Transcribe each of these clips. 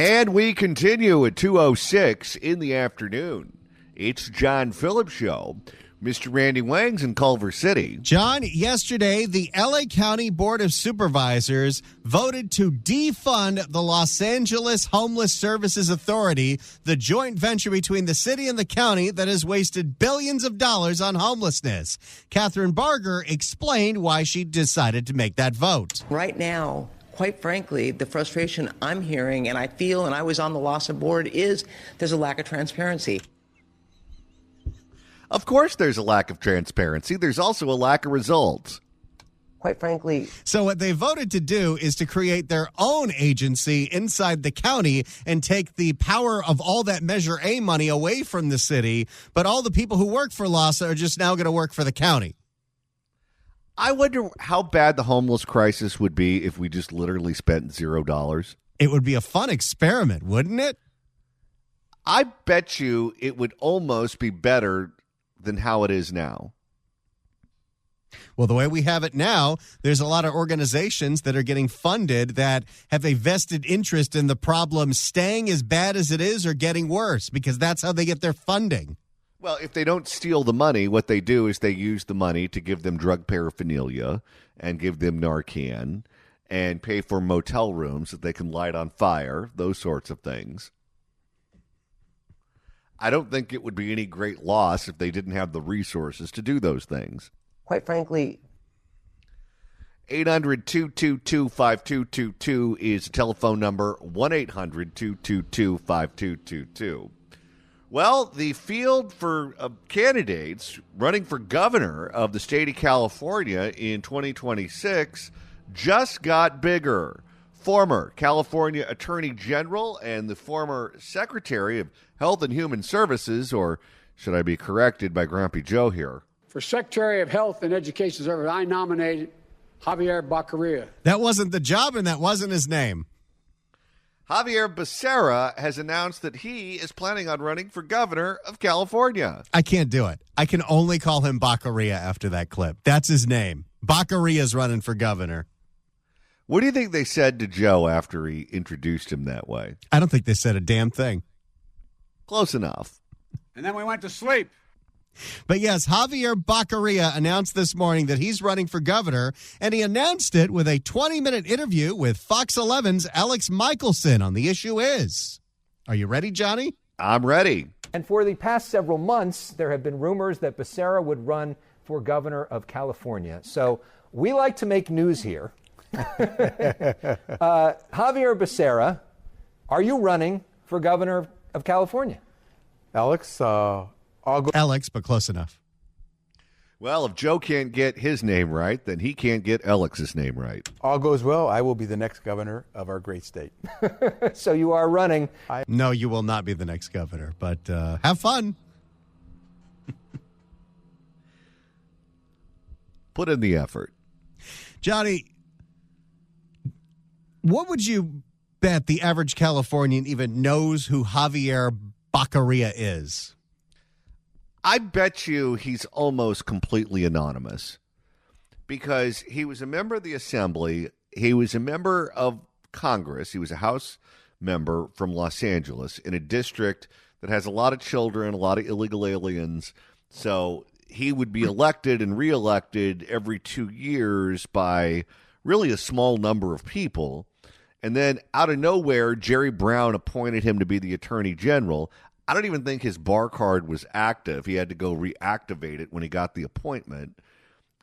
And we continue at 2:06 in the afternoon. It's John Phillips Show. Mr. Randy Wangs in Culver City. John, yesterday, the L.A. County Board of Supervisors voted to defund the Los Angeles Homeless Services Authority, the joint venture between the city and the county that has wasted billions of dollars on homelessness. Catherine Barger explained why she decided to make that vote. Right now, quite frankly, the frustration I'm hearing, and I feel, and I was on the LAHSA board, is there's a lack of transparency. Of course there's a lack of transparency. There's also a lack of results. Quite frankly. So what they voted to do is to create their own agency inside the county and take the power of all that Measure A money away from the city. But all the people who work for LAHSA are just now going to work for the county. I wonder how bad the homeless crisis would be if we just literally spent $0. It would be a fun experiment, wouldn't it? I bet you it would almost be better than how it is now. Well, the way we have it now, there's a lot of organizations that are getting funded that have a vested interest in the problem staying as bad as it is or getting worse, because that's how they get their funding. Well, if they don't steal the money, what they do is they use the money to give them drug paraphernalia and give them Narcan and pay for motel rooms that they can light on fire, those sorts of things. I don't think it would be any great loss if they didn't have the resources to do those things. Quite frankly. 800-222-5222 is the telephone number, 1-800-222-5222. Well, the field for candidates running for governor of the state of California in 2026 just got bigger. Former California Attorney General and the former Secretary of Health and Human Services, or should I be corrected by Grumpy Joe here? For Secretary of Health and Education Services, I nominated Xavier Becera. That wasn't the job and that wasn't his name. Xavier Becera has announced that he is planning on running for governor of California. I can't do it. I can only call him Becera after that clip. That's his name. Becera's running for governor. What do you think they said to Joe after he introduced him that way? I don't think they said a damn thing. Close enough. And then we went to sleep. But yes, Xavier Becera announced this morning that he's running for governor, and he announced it with a 20-minute interview with Fox 11's Elex Michaelson on The Issue Is. Are you ready, Johnny? I'm ready. And for the past several months, there have been rumors that Becera would run for governor of California. So we like to make news here. Xavier Becera, are you running for governor of California? Alex, I'll go. Alex, but close enough. Well, if Joe can't get his name right, then he can't get Alex's name right. All goes well, I will be the next governor of our great state. So you are running. No, you will not be the next governor, but have fun. Put in the effort. Johnny, what would you bet the average Californian even knows who Xavier Becera is? I bet you he's almost completely anonymous because he was a member of the Assembly. He was a member of Congress. He was a House member from Los Angeles in a district that has a lot of children, a lot of illegal aliens. So he would be elected and reelected every 2 years by really a small number of people. And then out of nowhere, Jerry Brown appointed him to be the Attorney General. I don't even think his bar card was active. He had to go reactivate it when he got the appointment.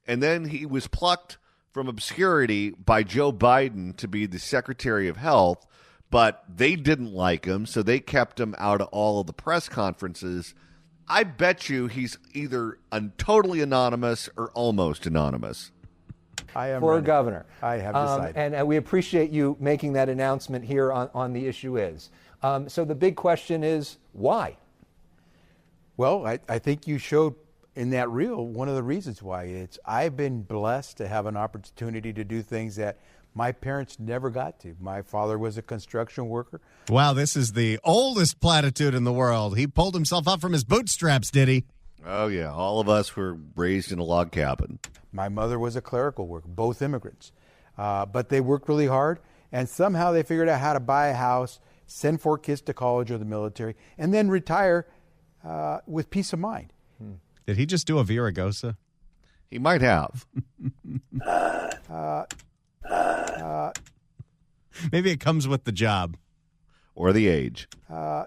And then he was plucked from obscurity by Joe Biden to be the Secretary of Health, but they didn't like him, so they kept him out of all of the press conferences. I bet you he's either totally anonymous or almost anonymous. I am for running. governor. I have decided. And we appreciate you making that announcement here on The Issue Is. So the big question is, why? Well, I think you showed in that reel one of the reasons why. I've been blessed to have an opportunity to do things that my parents never got to. My father was a construction worker. Wow, this is the oldest platitude in the world. He pulled himself up from his bootstraps, did he? Oh, yeah. All of us were raised in a log cabin. My mother was a clerical worker, both immigrants. But they worked really hard, and somehow they figured out how to buy a house, send 4 kids to college or the military, and then retire with peace of mind. Did he just do a Viragosa? He might have. Maybe it comes with the job. Or the age.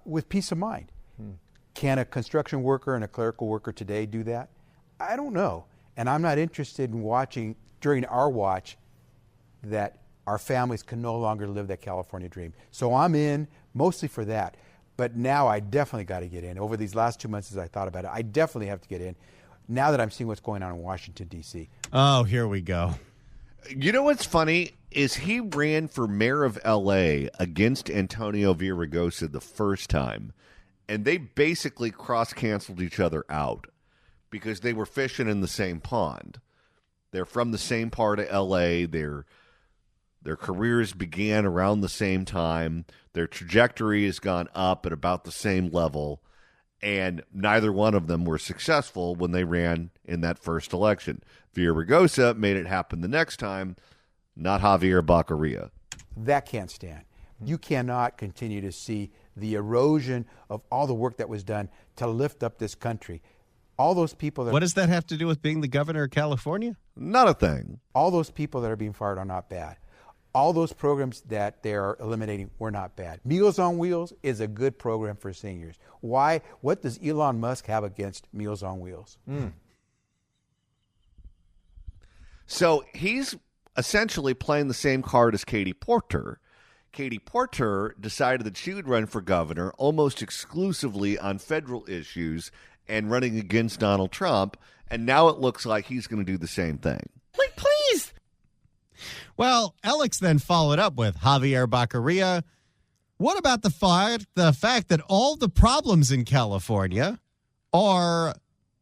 With peace of mind. Can a construction worker and a clerical worker today do that? I don't know. And I'm not interested in watching, during our watch, that our families can no longer live that California dream. So I'm in mostly for that. But now I definitely got to get in. Over these last 2 months as I thought about it, I definitely have to get in now that I'm seeing what's going on in Washington, D.C. Oh, here we go. You know what's funny is he ran for mayor of L.A. against Antonio Villaraigosa the first time, and they basically cross-canceled each other out because they were fishing in the same pond. They're from the same part of L.A. Their careers began around the same time. Their trajectory has gone up at about the same level, and neither one of them were successful when they ran in that first election. Villaraigosa made it happen the next time, not Xavier Becera. That can't stand. You cannot continue to see the erosion of all the work that was done to lift up this country. All those people that What does that have to do with being the governor of California? Not a thing. all those people that are being fired are not bad. All those programs that they're eliminating were not bad. Meals on Wheels is a good program for seniors. Why? What does Elon Musk have against Meals on Wheels? So he's essentially playing the same card as Katie Porter. Katie Porter decided that she would run for governor almost exclusively on federal issues and running against Donald Trump, and now it looks like he's going to do the same thing. Like, please. Well, Elex then followed up with Xavier Becera. What about the fact that all the problems in California are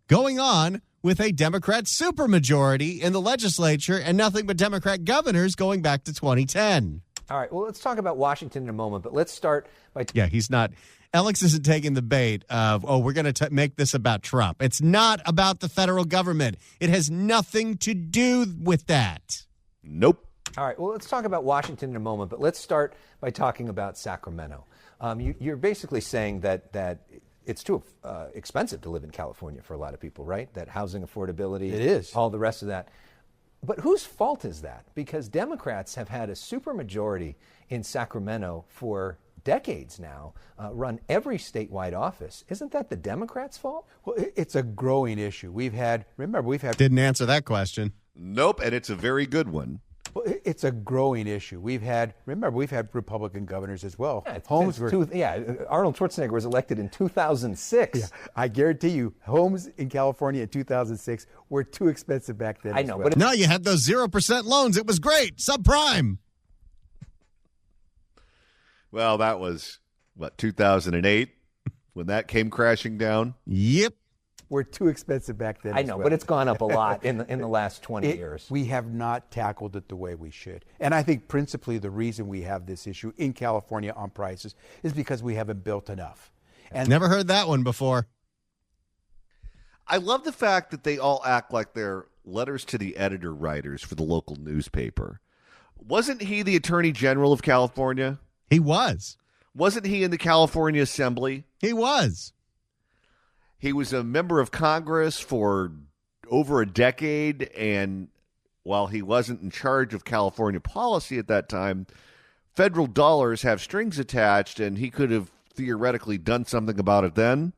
going on with a Democrat supermajority in the legislature and nothing but Democrat governors going back to 2010? All right, well, let's talk about Washington in a moment, but let's start by... Yeah, he's not. Elex isn't taking the bait of, we're going to make this about Trump. It's not about the federal government. It has nothing to do with that. Nope. All right, well, let's talk about Washington in a moment, but let's start by talking about Sacramento. You're basically saying that it's too expensive to live in California for a lot of people, right? That housing affordability, It is. all the rest of that. But whose fault is that? Because Democrats have had a supermajority in Sacramento for decades now, run every statewide office. Isn't that the Democrats' fault? Well, it's a growing issue. We've had Didn't answer that question. Nope, and it's a very good one. Well, it's a growing issue. We've had Republican governors as well. Yeah, Arnold Schwarzenegger was elected in 2006. Yeah, I guarantee you, homes in California in 2006 were too expensive back then. I know, as well. but No, you had those 0% loans. It was great. Subprime. Well, that was, 2008 when that came crashing down? Yep. Were too expensive back then. I as know, well. but it's gone up a lot in the last 20 years. We have not tackled it the way we should. And I think principally the reason we have this issue in California on prices is because we haven't built enough. And Never heard that one before. I love the fact that they all act like they're letters to the editor writers for the local newspaper. Wasn't he the Attorney General of California? He was. Wasn't he in the California Assembly? He was. He was a member of Congress for over a decade, and while he wasn't in charge of California policy at that time, federal dollars have strings attached, and he could have theoretically done something about it then.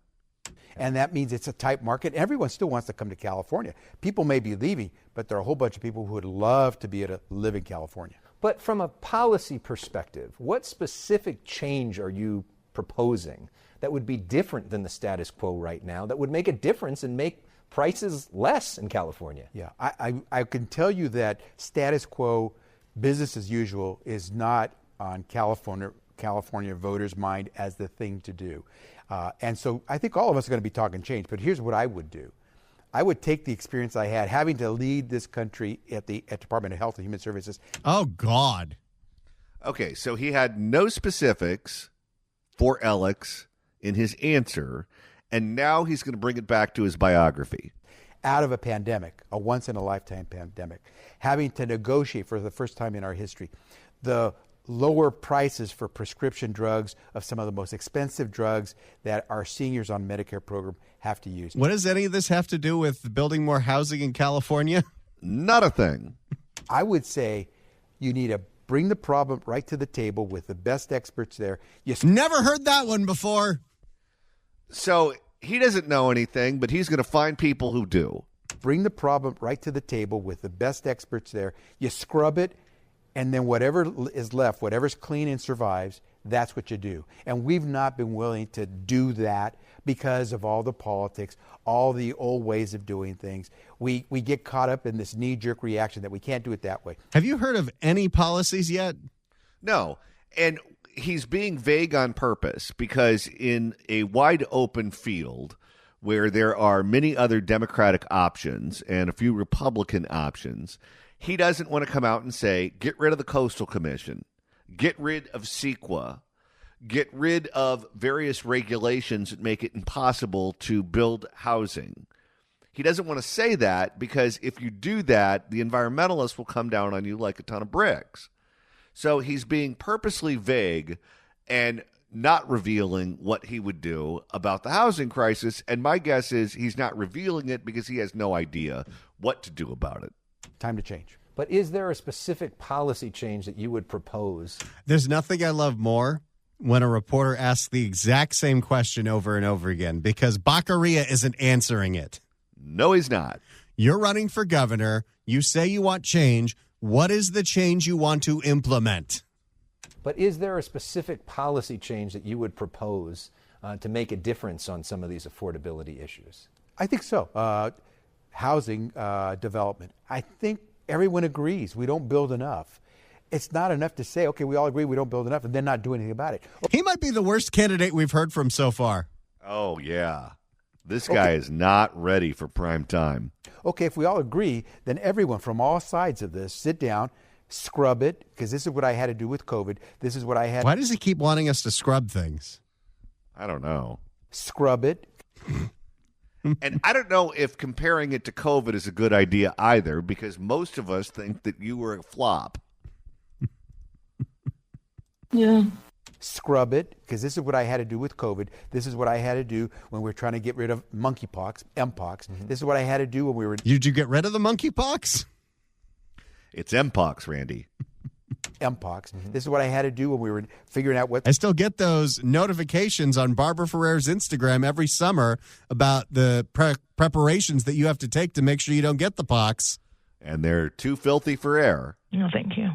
And that means it's a tight market. Everyone still wants to come to California. People may be leaving, but there are a whole bunch of people who would love to be able to live in California. But from a policy perspective, what specific change are you proposing that would be different than the status quo right now, that would make a difference and make prices less in California? Yeah, I can tell you that status quo, business as usual, is not on California voters' mind as the thing to do. And so I think all of us are going to be talking change, but here's what I would do. I would take the experience I had having to lead this country at Department of Health and Human Services. Oh, God. Okay, so he had no specifics for Elex in his answer, and now he's going to bring it back to his biography. Out of a pandemic, a once-in-a-lifetime pandemic, having to negotiate for the first time in our history, the lower prices for prescription drugs of some of the most expensive drugs that our seniors on Medicare program have to use. What does any of this have to do with building more housing in California? Not a thing. I would say you need to bring the problem right to the table with the best experts there. Never heard that one before. So he doesn't know anything, but he's going to find people who do. Bring the problem right to the table with the best experts there. You scrub it, and then whatever is left, whatever's clean and survives, that's what you do. And we've not been willing to do that because of all the politics, all the old ways of doing things. We get caught up in this knee-jerk reaction that we can't do it that way. Have you heard of any policies yet? No. And he's being vague on purpose because in a wide open field where there are many other Democratic options and a few Republican options, he doesn't want to come out and say, get rid of the Coastal Commission, get rid of CEQA, get rid of various regulations that make it impossible to build housing. He doesn't want to say that because if you do that, the environmentalists will come down on you like a ton of bricks. So he's being purposely vague and not revealing what he would do about the housing crisis. And my guess is he's not revealing it because he has no idea what to do about it. Time to change. But is there a specific policy change that you would propose? There's nothing I love more when a reporter asks the exact same question over and over again because Becera isn't answering it. No, he's not. You're running for governor. You say you want change. What is the change you want to implement? But is there a specific policy change that you would propose to make a difference on some of these affordability issues? I think so. Housing development. I think everyone agrees we don't build enough. It's not enough to say, okay, we all agree we don't build enough and then not do anything about it. He might be the worst candidate we've heard from so far. Oh, yeah. This guy is not ready for prime time. Okay, if we all agree, then everyone from all sides of this, sit down, scrub it, because this is what I had to do with COVID. This is what I had. Why does he keep wanting us to scrub things? I don't know. Scrub it. And I don't know if comparing it to COVID is a good idea either, because most of us think that you were a flop. Yeah. Scrub it, because this is what I had to do with COVID. This is what I had to do when we were trying to get rid of monkeypox, Mpox. This is what I had to do when we were... Did you get rid of the monkeypox? It's Mpox, Randy. Mpox. This is what I had to do when we were figuring out what... I still get those notifications on Barbara Ferrer's Instagram every summer about the preparations that you have to take to make sure you don't get the pox. And they're too filthy for air. No, thank you.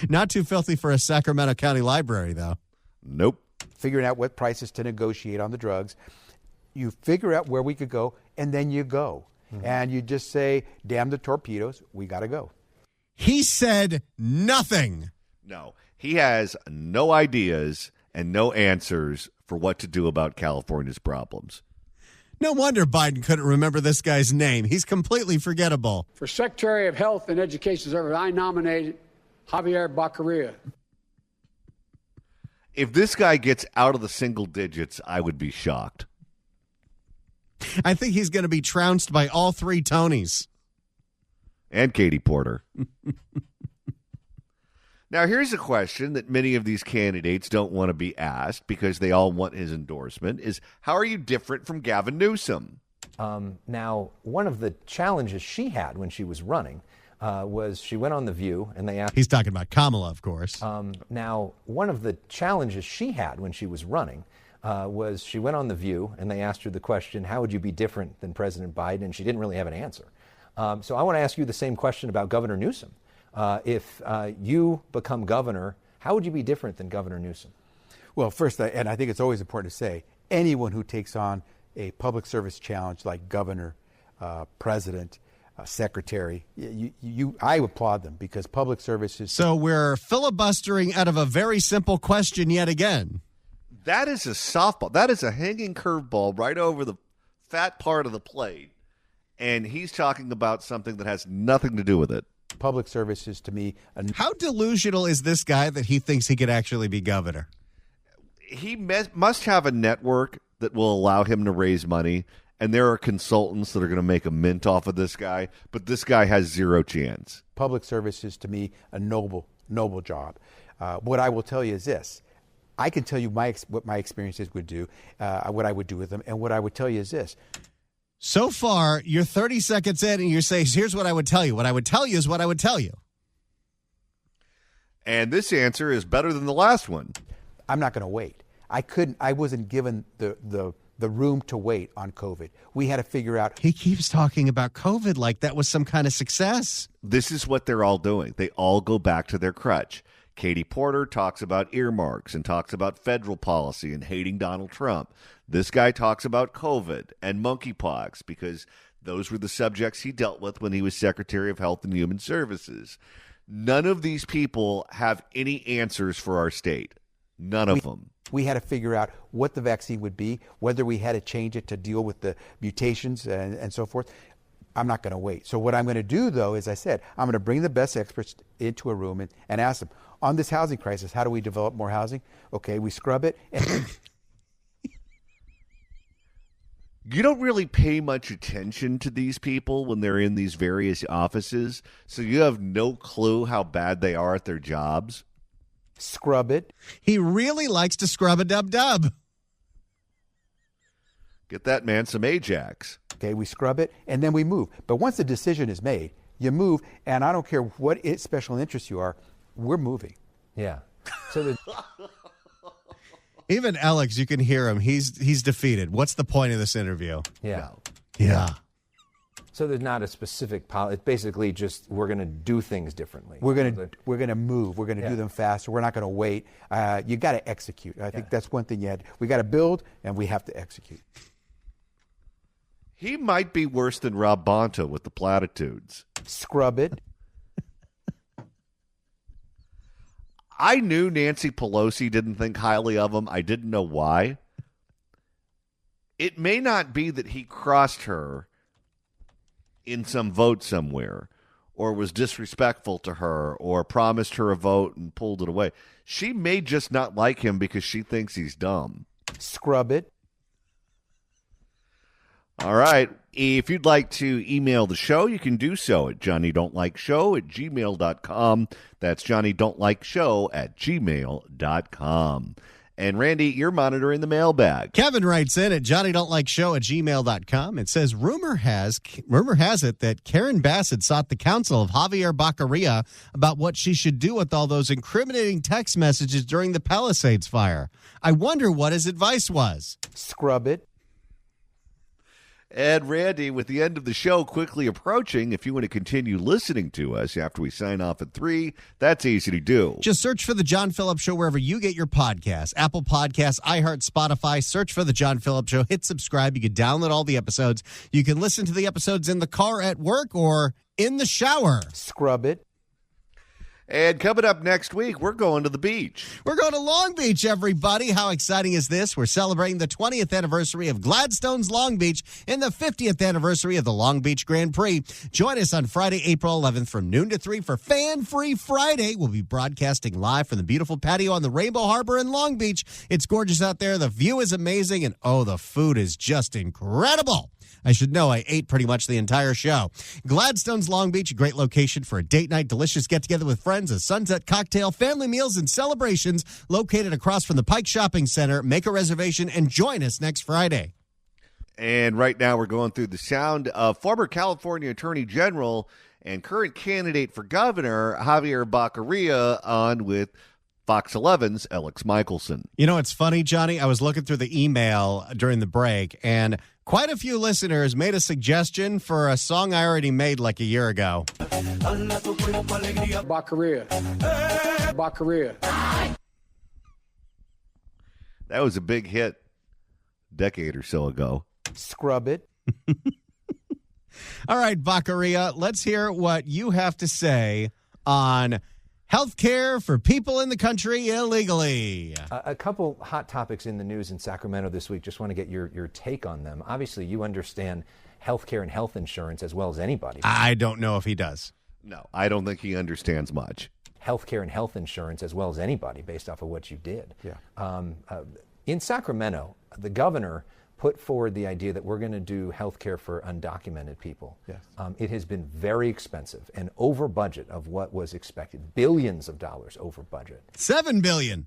Not too filthy for a Sacramento County library, though. Nope. Figuring out what prices to negotiate on the drugs. You figure out where we could go, and then you go. And you just say, damn the torpedoes, we got to go. He said nothing. No. He has no ideas and no answers for what to do about California's problems. No wonder Biden couldn't remember this guy's name. He's completely forgettable. For Secretary of Health and Education Service, I nominated Xavier Becera. If this guy gets out of the single digits, I would be shocked. I think he's going to be trounced by all three Tonys. And Katie Porter. Now, here's a question that many of these candidates don't want to be asked because they all want his endorsement is, how are you different from Gavin Newsom? Now, one of the challenges she had when she was running was she went on The View and they asked... He's talking about Kamala, of course. Now, one of the challenges she had when she was running was she went on The View and they asked her the question, how would you be different than President Biden? And she didn't really have an answer. So I want to ask you the same question about Governor Newsom. If you become governor, how would you be different than Governor Newsom? Well, first, and I think it's always important to say, anyone who takes on a public service challenge like governor, president, secretary, I applaud them because public service is... So we're filibustering out of a very simple question yet again. That is a softball. That is a hanging curveball right over the fat part of the plate. And he's talking about something that has nothing to do with it. Public service is, to me... How delusional is this guy that he thinks he could actually be governor? He must have a network that will allow him to raise money, and there are consultants that are going to make a mint off of this guy, but this guy has zero chance. Public service is, to me, a noble noble job. What I will tell you is this. I can tell you what my experiences would do, what I would do with them, and what I would tell you is this. So far, you're 30 seconds in and you say, here's what I would tell you. What I would tell you is what I would tell you. And this answer is better than the last one. I'm not going to wait. I wasn't given the room to wait on COVID. We had to figure out. He keeps talking about COVID like that was some kind of success. This is what they're all doing. They all go back to their crutch. Katie Porter talks about earmarks and talks about federal policy and hating Donald Trump. This guy talks about COVID and monkeypox because those were the subjects he dealt with when he was Secretary of Health and Human Services. None of these people have any answers for our state. None of them. We had to figure out what the vaccine would be, whether we had to change it to deal with the mutations and so forth. I'm not going to wait. So what I'm going to do, though, as I said, I'm going to bring the best experts into a room and ask them, on this housing crisis, how do we develop more housing? Okay, we scrub it. And you don't really pay much attention to these people when they're in these various offices, so you have no clue how bad they are at their jobs. Scrub it. He really likes to scrub a dub-dub. Get that man some Ajax. Okay, we scrub it, and then we move. But once the decision is made, you move, and I don't care what special interest you are, we're moving. Yeah. So Even Elex, you can hear him. He's defeated. What's the point of this interview? yeah. No. Yeah. So there's not a specific policy. It's basically just we're going to do things differently. We're going to move. We're going to do them faster. We're not going to wait. You got to execute. I think that's one thing you had. We got to build, and we have to execute. He might be worse than Rob Bonta with the platitudes. Scrub it. I knew Nancy Pelosi didn't think highly of him. I didn't know why. It may not be that he crossed her in some vote somewhere or was disrespectful to her or promised her a vote and pulled it away. She may just not like him because she thinks he's dumb. Scrub it. All right. If you'd like to email the show, you can do so at johnnydon'tlikeshow@gmail.com. That's johnnydon'tlikeshow@gmail.com. And Randy, you're monitoring the mailbag. Kevin writes in at johnnydon'tlikeshow@gmail.com. It says, rumor has it that Karen Bassett sought the counsel of Xavier Becera about what she should do with all those incriminating text messages during the Palisades fire. I wonder what his advice was. Scrub it. And Randy, with the end of the show quickly approaching, if you want to continue listening to us after we sign off at 3, that's easy to do. Just search for The John Phillips Show wherever you get your podcasts. Apple Podcasts, iHeart, Spotify. Search for The John Phillips Show. Hit subscribe. You can download all the episodes. You can listen to the episodes in the car at work or in the shower. Scrub it. And coming up next week, we're going to the beach. We're going to Long Beach, everybody. How exciting is this? We're celebrating the 20th anniversary of Gladstone's Long Beach and the 50th anniversary of the Long Beach Grand Prix. Join us on Friday, April 11th from noon to 3 for Fan Free Friday. We'll be broadcasting live from the beautiful patio on the Rainbow Harbor in Long Beach. It's gorgeous out there. The view is amazing, and the food is just incredible. I should know. I ate pretty much the entire show. Gladstone's Long Beach, a great location for a date night, delicious get-together with friends, a sunset cocktail, family meals, and celebrations located across from the Pike Shopping Center. Make a reservation and join us next Friday. And right now we're going through the sound of former California Attorney General and current candidate for governor, Xavier Becera, on with Fox 11's Elex Michaelson. You know, it's funny, Johnny. I was looking through the email during the break, and quite a few listeners made a suggestion for a song I already made like a year ago. Becera. Becera. That was a big hit a decade or so ago. Scrub it. All right, Becera, let's hear what you have to say on health care for people in the country illegally. A couple hot topics in the news in Sacramento this week. Just want to get your take on them. Obviously, you understand health care and health insurance as well as anybody. I don't know if he does. No, I don't think he understands much. Health care and health insurance as well as anybody based off of what you did. Yeah. In Sacramento, the governor put forward the idea that we're going to do health care for undocumented people. Yes. It has been very expensive and over budget of what was expected. Billions of dollars over budget. $7 billion.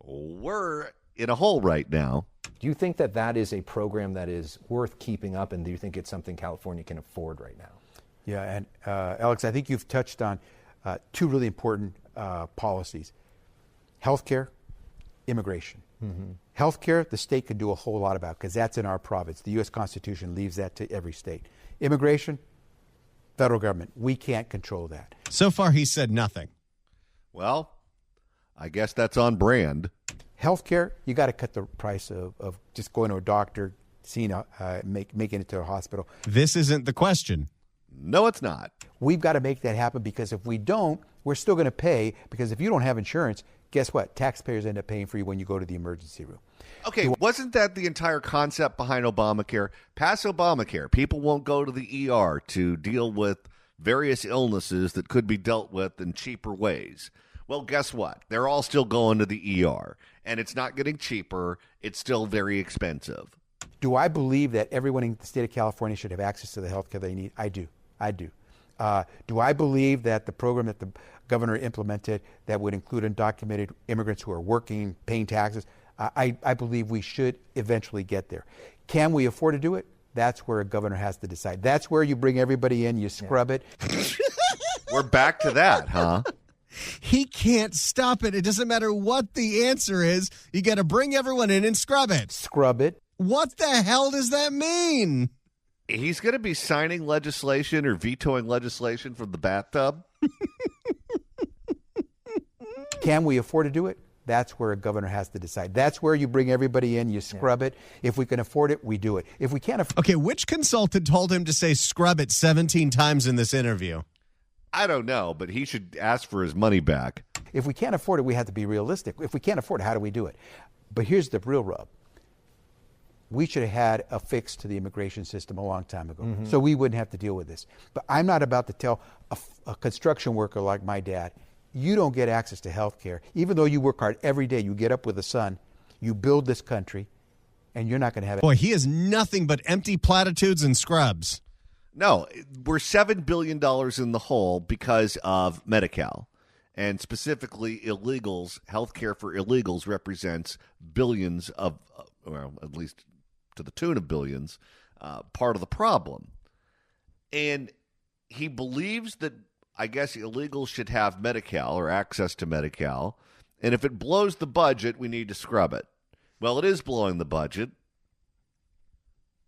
We're in a hole right now. Do you think that that is a program that is worth keeping up, and do you think it's something California can afford right now? Yeah, and Alex, I think you've touched on two really important policies: healthcare, immigration. Healthcare, the state can do a whole lot about because that's in our province. The U.S. Constitution leaves that to every state. Immigration, federal government, we can't control that. So far, he said nothing. Well, I guess that's on brand. Healthcare, you got to cut the price of just going to a doctor, seeing making it to a hospital. This isn't the question. No, it's not. We've got to make that happen because if we don't, we're still going to pay because if you don't have insurance, guess what? Taxpayers end up paying for you when you go to the emergency room. Okay, wasn't that the entire concept behind Obamacare? Pass Obamacare. People won't go to the ER to deal with various illnesses that could be dealt with in cheaper ways. Well, guess what? They're all still going to the ER, and it's not getting cheaper. It's still very expensive. Do I believe that everyone in the state of California should have access to the health care they need? I do. Do I believe that the program that the governor implemented that would include undocumented immigrants who are working, paying taxes, I believe we should eventually get there. Can we afford to do it? That's where a governor has to decide. That's where you bring everybody in, you scrub it. We're back to that, huh? He can't stop it. It doesn't matter what the answer is. You got to bring everyone in and scrub it. Scrub it. What the hell does that mean? He's going to be signing legislation or vetoing legislation from the bathtub. Can we afford to do it? That's where a governor has to decide. That's where you bring everybody in, you scrub it. If we can afford it, we do it. If we can't afford Okay, which consultant told him to say scrub it 17 times in this interview? I don't know, but he should ask for his money back. If we can't afford it, we have to be realistic. If we can't afford it, how do we do it? But here's the real rub. We should have had a fix to the immigration system a long time ago, so we wouldn't have to deal with this. But I'm not about to tell a construction worker like my dad, you don't get access to health care. Even though you work hard every day, you get up with the sun, you build this country, and you're not going to have it. Boy, he is nothing but empty platitudes and scrubs. No, we're $7 billion in the hole because of Medi-Cal. And specifically, illegals, healthcare for illegals represents billions of, well, at least to the tune of billions, part of the problem. And he believes that, I guess, illegals should have Medi-Cal or access to Medi-Cal. And if it blows the budget, we need to scrub it. Well, it is blowing the budget.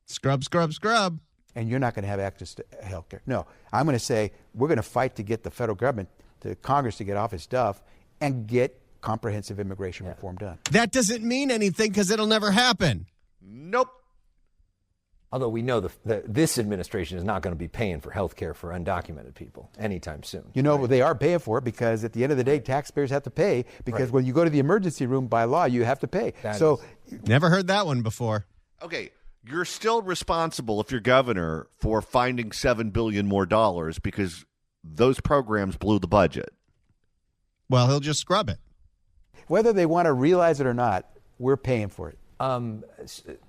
Scrub, scrub, scrub. And you're not going to have access to health care. No, I'm going to say we're going to fight to get the federal government, to Congress to get off its stuff and get comprehensive immigration reform done. That doesn't mean anything because it'll never happen. Nope. Although we know this administration is not going to be paying for health care for undocumented people anytime soon. You know, they are paying for it because at the end of the day, taxpayers have to pay because when you go to the emergency room by law, you have to pay. Never heard that one before. Okay, you're still responsible if you're governor for finding $7 billion more dollars because those programs blew the budget. Well, he'll just scrub it. Whether they want to realize it or not, we're paying for it.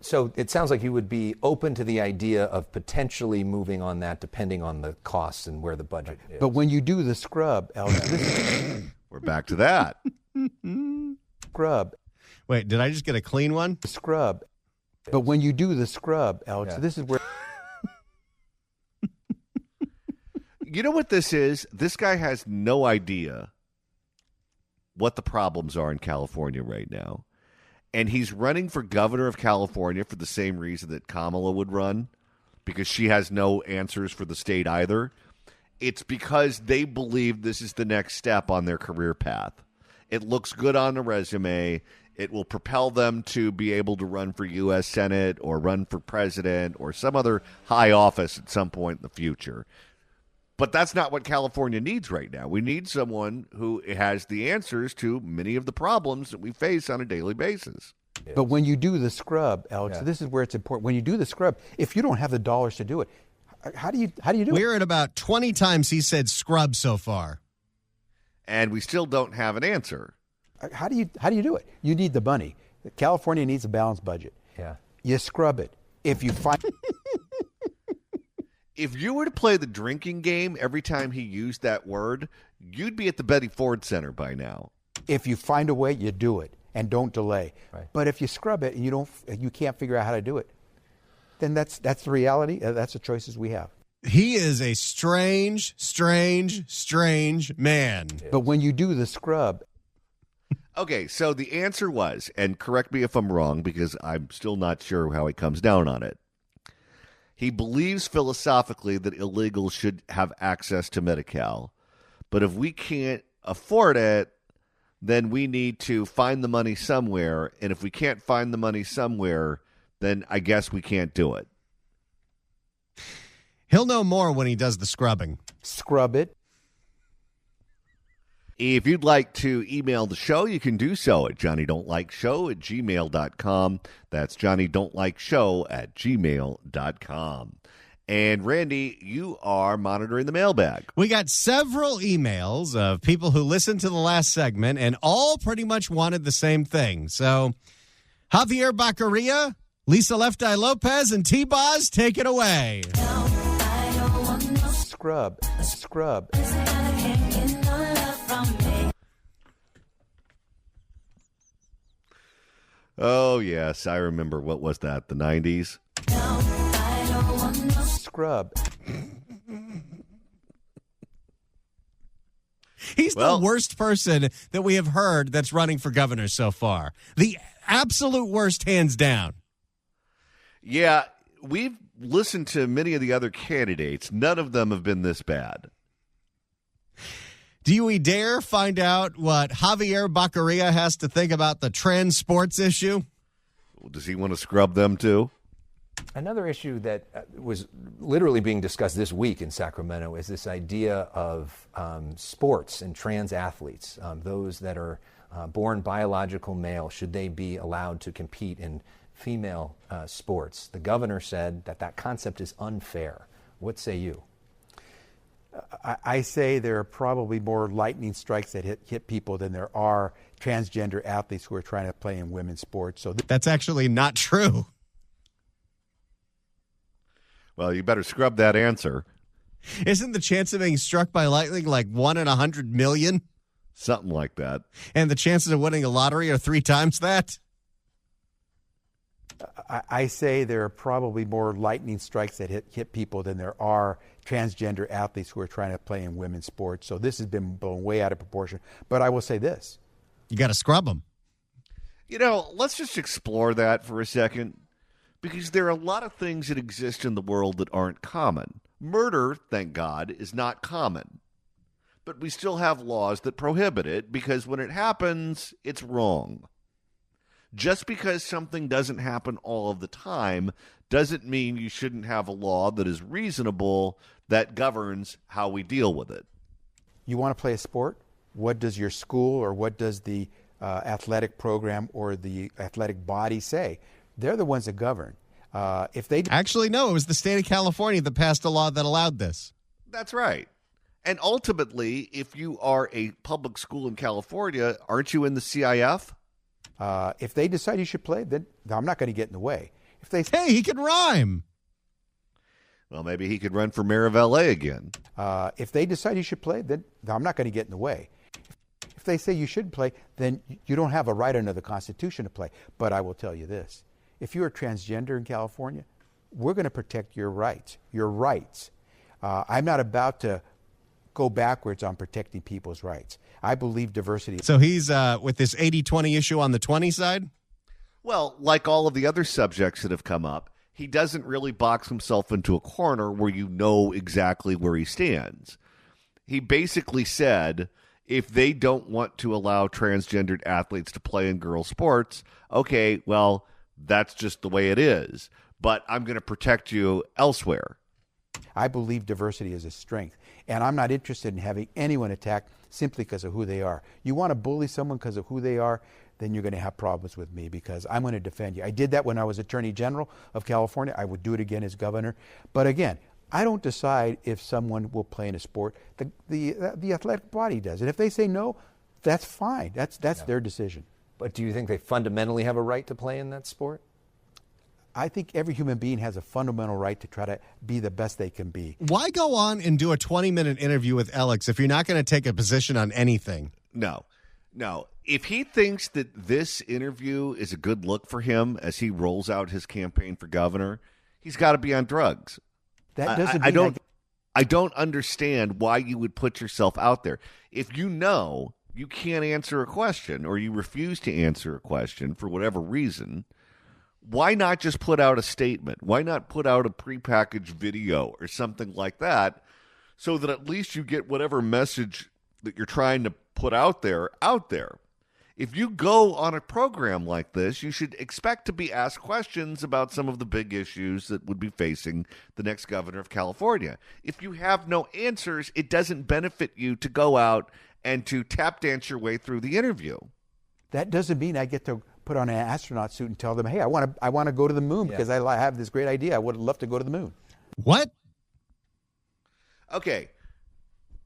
So it sounds like you would be open to the idea of potentially moving on that depending on the costs and where the budget is. But when you do the scrub, Alex, we're back to that. Scrub. Wait, did I just get a clean one? Scrub. But when you do the scrub, Alex, this is where... You know what this is? This guy has no idea what the problems are in California right now. And he's running for governor of California for the same reason that Kamala would run, because she has no answers for the state either. It's because they believe this is the next step on their career path. It looks good on the resume. It will propel them to be able to run for U.S. Senate or run for president or some other high office at some point in the future. But that's not what California needs right now. We need someone who has the answers to many of the problems that we face on a daily basis. But when you do the scrub, Alex, this is where it's important. When you do the scrub, if you don't have the dollars to do it, how do you do it? We're at about 20 times he said scrub so far. And we still don't have an answer. How do you do it? You need the money. California needs a balanced budget. Yeah. You scrub it. If you find If you were to play the drinking game every time he used that word, you'd be at the Betty Ford Center by now. If you find a way, you do it and don't delay. Right. But if you scrub it and you can't figure out how to do it, then that's the reality. That's the choices we have. He is a strange man. But when you do the scrub, Okay, so the answer was, and correct me if I'm wrong because I'm still not sure how he comes down on it. He believes philosophically that illegals should have access to Medi-Cal. But if we can't afford it, then we need to find the money somewhere. And if we can't find the money somewhere, then I guess we can't do it. He'll know more when he does the scrubbing. scrub it. If you'd like to email the show, you can do so at johnnydon'tlikeshow@gmail.com. That's johnnydon'tlikeshow@gmail.com. And Randy, you are monitoring the mailbag. We got several emails of people who listened to the last segment and all pretty much wanted the same thing. So Javier Becera, Lisa Left Eye Lopez, and T-Boz, take it away. Scrub. Oh, yes, I remember. What was that, the 90s? Scrub. He's the worst person that we have heard that's running for governor so far. The absolute worst, hands down. Yeah, we've listened to many of the other candidates. None of them have been this bad. Do we dare find out what Javier Becera has to think about the trans sports issue? Does he want to scrub them too? Another issue that was literally being discussed this week in Sacramento is this idea of sports and trans athletes, those that are born biological male. Should they be allowed to compete in female sports? The governor said that concept is unfair. What say you? I say there are probably more lightning strikes that hit people than there are transgender athletes who are trying to play in women's sports. So that's actually not true. Well, you better scrub that answer. Isn't the chance of being struck by lightning like 1 in 100 million? Something like that. And the chances of winning a lottery are 3 times that? I say there are probably more lightning strikes that hit people than there are transgender athletes who are trying to play in women's sports. So this has been blown way out of proportion. But I will say this. You got to scrub them. You know, let's just explore that for a second. Because there are a lot of things that exist in the world that aren't common. Murder, thank God, is not common. But we still have laws that prohibit it because when it happens, it's wrong. Just because something doesn't happen all of the time doesn't mean you shouldn't have a law that is reasonable that governs how we deal with it. You want to play a sport? What does your school or what does the athletic program or the athletic body say? They're the ones that govern. If they Actually, no, it was the state of California that passed a law that allowed this. That's right. And ultimately, if you are a public school in California, aren't you in the CIF? If they decide you should play, then I'm not going to get in the way. If they Hey, he can rhyme. Well, maybe he could run for mayor of L.A. again. If they decide you should play, then I'm not going to get in the way. If they say you should play, then you don't have a right under the Constitution to play. But I will tell you this. If you're a transgender in California, we're going to protect your rights. Your rights. I'm not about to go backwards on protecting people's rights. I believe diversity. So he's with this 80-20 issue on the 20 side? Well, like all of the other subjects that have come up, he doesn't really box himself into a corner where you know exactly where he stands. He basically said, if they don't want to allow transgendered athletes to play in girls' sports, okay, well, that's just the way it is. But I'm going to protect you elsewhere. I believe diversity is a strength. And I'm not interested in having anyone attacked simply because of who they are. You want to bully someone because of who they are, then you're going to have problems with me because I'm going to defend you. I did that when I was Attorney General of California. I would do it again as governor. But again, I don't decide if someone will play in a sport. The athletic body does. And if they say no, that's fine. That's their decision. But do you think they fundamentally have a right to play in that sport? I think every human being has a fundamental right to try to be the best they can be. Why go on and do a 20-minute interview with Elex if you're not going to take a position on anything? No. If he thinks that this interview is a good look for him as he rolls out his campaign for governor, he's got to be on drugs. That doesn't mean I don't understand why you would put yourself out there. If you know you can't answer a question or you refuse to answer a question for whatever reason, why not just put out a statement? Why not put out a prepackaged video or something like that so that at least you get whatever message that you're trying to put out there. If you go on a program like this, you should expect to be asked questions about some of the big issues that would be facing the next governor of California. If you have no answers, it doesn't benefit you to go out and to tap dance your way through the interview. That doesn't mean I get to put on an astronaut suit and tell them, hey, I want to go to the moon because I have this great idea. I would love to go to the moon. What? Okay.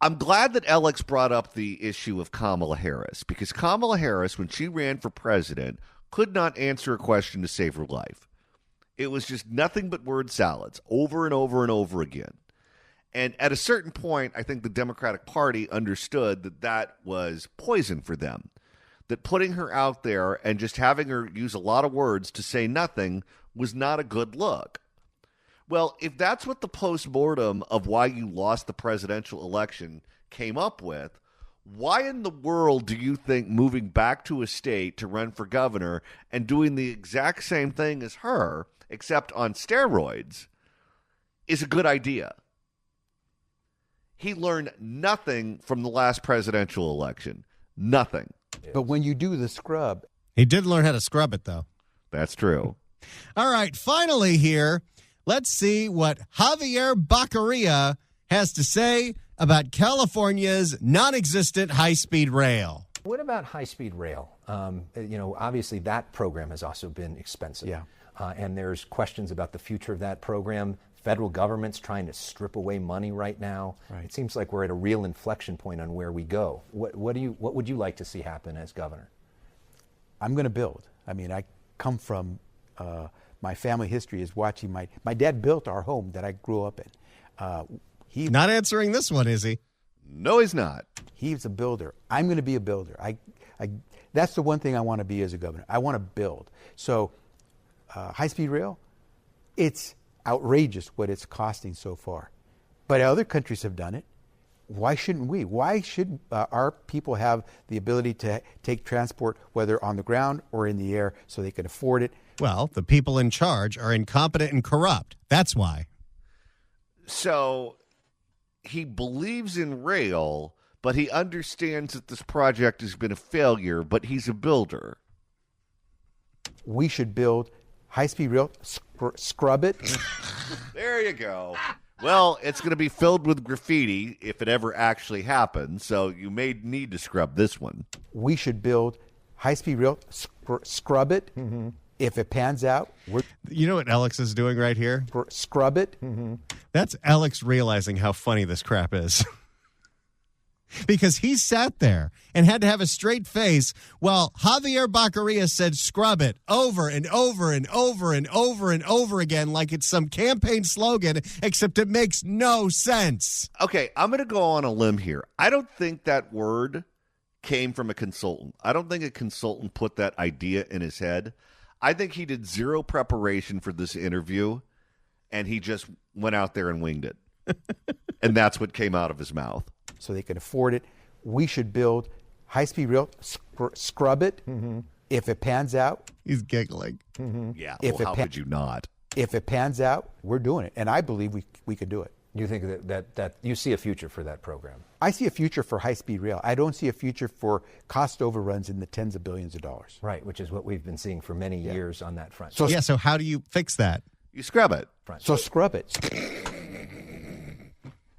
I'm glad that Elex brought up the issue of Kamala Harris, because Kamala Harris, when she ran for president, could not answer a question to save her life. It was just nothing but word salads over and over and over again. And at a certain point, I think the Democratic Party understood that that was poison for them, that putting her out there and just having her use a lot of words to say nothing was not a good look. Well, if that's what the postmortem of why you lost the presidential election came up with, why in the world do you think moving back to a state to run for governor and doing the exact same thing as her, except on steroids, is a good idea? He learned nothing from the last presidential election. Nothing. But when you do the scrub. He did learn how to scrub it, though. That's true. All right, finally here, let's see what Xavier Becera has to say about California's non-existent high-speed rail. What about high-speed rail? Obviously that program has also been expensive. Yeah. And there's questions about the future of that program. Federal government's trying to strip away money right now. Right. It seems like we're at a real inflection point on where we go. What would you like to see happen as governor? I'm going to build. I mean, I come from my family history is watching my dad built our home that I grew up in. He's not answering this one, is he? No, he's not. He's a builder. I'm going to be a builder. That's the one thing I want to be as a governor. I want to build. So high-speed rail, it's outrageous what it's costing so far. But other countries have done it. Why shouldn't we? Why should our people have the ability to take transport, whether on the ground or in the air, so they can afford it? Well, the people in charge are incompetent and corrupt. That's why. So he believes in rail, but he understands that this project has been a failure, but he's a builder. We should build high-speed rail, scrub it. There you go. Well, it's going to be filled with graffiti if it ever actually happens, so you may need to scrub this one. We should build high-speed rail, scrub it. Mm-hmm. If it pans out, you know what Elex is doing right here? Scrub it. Mm-hmm. That's Elex realizing how funny this crap is. Because he sat there and had to have a straight face while Xavier Becera said scrub it over and over and over and over and over again like it's some campaign slogan, except it makes no sense. Okay, I'm going to go on a limb here. I don't think that word came from a consultant. I don't think a consultant put that idea in his head. I think he did zero preparation for this interview, and he just went out there and winged it. And that's what came out of his mouth. So they can afford it. We should build high-speed rail, scrub it. Mm-hmm. If it pans out. He's giggling. Mm-hmm. Yeah, well, how could you not? If it pans out, we're doing it. And I believe we could do it. You think that you see a future for that program? I see a future for high-speed rail. I don't see a future for cost overruns in the tens of billions of dollars. Right, which is what we've been seeing for many years on that front. So how do you fix that? You scrub it. So scrub it.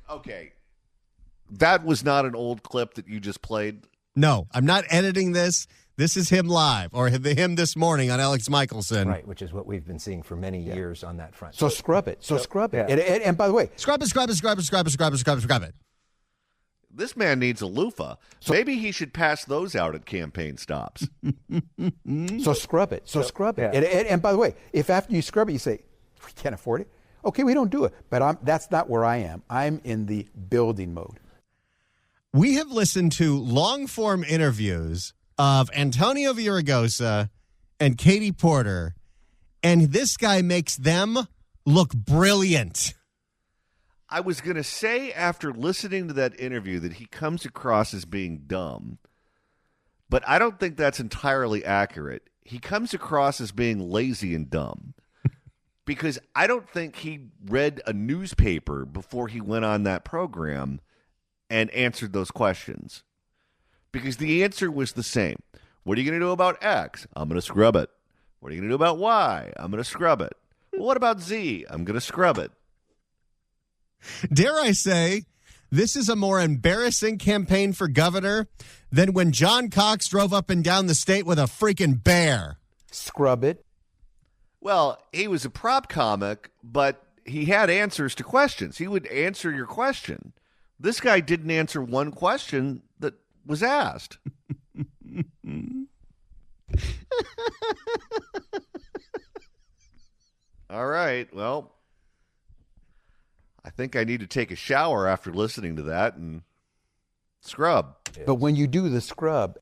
Okay. That was not an old clip that you just played? No, I'm not editing this. This is him live, or him this morning on Elex Michaelson. Right, which is what we've been seeing for many years on that front. So scrub it. So scrub it. And by the way. Scrub it. This man needs a loofah. Maybe he should pass those out at campaign stops. So scrub it. Scrub it. And by the way, if after you scrub it, you say, we can't afford it, okay, we don't do it. But that's not where I am. I'm in the building mode. We have listened to long-form interviews of Antonio Villaraigosa and Katie Porter, and this guy makes them look brilliant. I was going to say after listening to that interview that he comes across as being dumb, but I don't think that's entirely accurate. He comes across as being lazy and dumb because I don't think he read a newspaper before he went on that program and answered those questions, because the answer was the same. What are you going to do about X? I'm going to scrub it. What are you going to do about Y? I'm going to scrub it. Well, what about Z? I'm going to scrub it. Dare I say, this is a more embarrassing campaign for governor than when John Cox drove up and down the state with a freaking bear. Scrub it. Well, he was a prop comic, but he had answers to questions. He would answer your question. This guy didn't answer one question that was asked. All right, well, I think I need to take a shower after listening to that and scrub. But when you do the scrub,